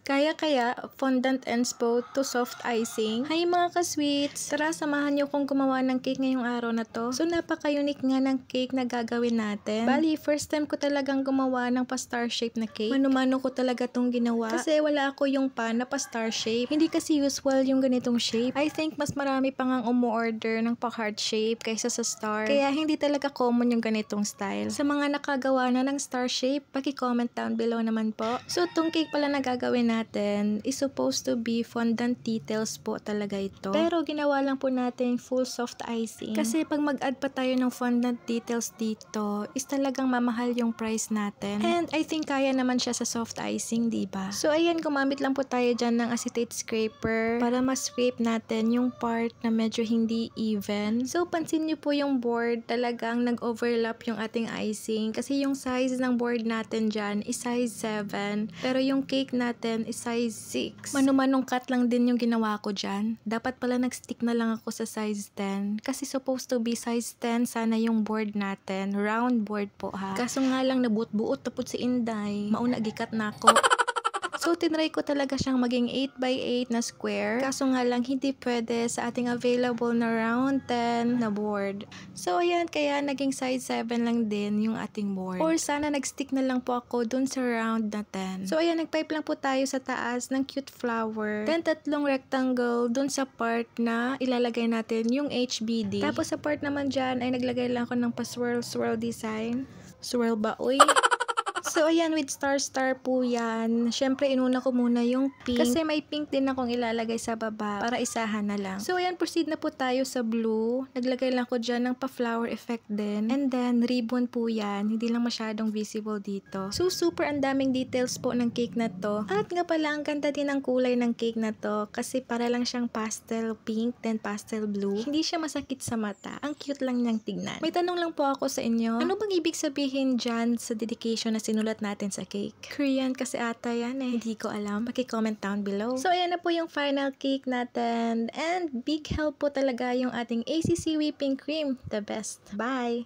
Kaya fondant ends both to soft icing. Hi mga ka-sweets! Tara, samahan niyo kong gumawa ng cake ngayong araw na to. So napaka-unique nga ng cake na gagawin natin. Bali, first time ko talagang gumawa ng pa-star shape na cake. Mano-mano ko talaga tong ginawa. Kasi wala ako yung pan na pa-star shape. Hindi kasi usual yung ganitong shape. I think mas marami pa ngang umu-order ng pa-heart shape kaysa sa star. Kaya hindi talaga common yung ganitong style. Sa mga nakagawa na ng star shape, paki-comment down below naman po. So itong cake pala na gagawin natin is supposed to be fondant details po talaga ito. Pero ginawa lang po natin full soft icing. Kasi pag mag-add pa tayo ng fondant details dito, is talagang mamahal yung price natin. And I think kaya naman siya sa soft icing, diba? So ayan, gumamit lang po tayo dyan ng acetate scraper para ma-scrape natin yung part na medyo hindi even. So pansin nyo po yung board, talagang nag-overlap yung ating icing. Kasi yung size ng board natin dyan is size 7. Pero yung cake natin is size 6. Mano-manong cut lang din yung ginawa ko dyan. Dapat pala nag-stick na lang ako sa size 10. Kasi supposed to be size 10 sana yung board natin. Round board po ha. Kaso nga lang nabuot-buot tapos si Inday. Mauna gikat na ako. So, tinry ko talaga siyang maging 8x8 na square. Kaso nga lang, hindi pwede sa ating available na round 10 na board. So, ayan, kaya naging size 7 lang din yung ating board. Or sana nag-stick na lang po ako dun sa round na 10. So, ayan, nag-pipe lang po tayo sa taas ng cute flower. Then, 3 rectangle dun sa part na ilalagay natin yung HBD. Tapos, sa part naman dyan ay naglagay lang ako ng pa-swirl-swirl design. Swirl ba, uy? So, ayan, with star po yan. Siyempre, inuna ko muna yung pink. Kasi may pink din akong ilalagay sa baba para isahan na lang. So, ayan, proceed na po tayo sa blue. Naglagay lang ko dyan ng pa-flower effect din. And then, ribbon po yan. Hindi lang masyadong visible dito. So, super ang daming details po ng cake na to. At nga pala, ang ganda din ang kulay ng cake na to. Kasi para lang siyang pastel pink, then pastel blue. Hindi siya masakit sa mata. Ang cute lang niyang tignan. May tanong lang po ako sa inyo. Ano bang ibig sabihin dyan sa dedication na sinulat natin sa cake? Korean kasi ata yan eh. Hindi ko alam. Paki-comment down below. So, ayan na po yung final cake natin. And big help po talaga yung ating ACC whipping cream. The best. Bye!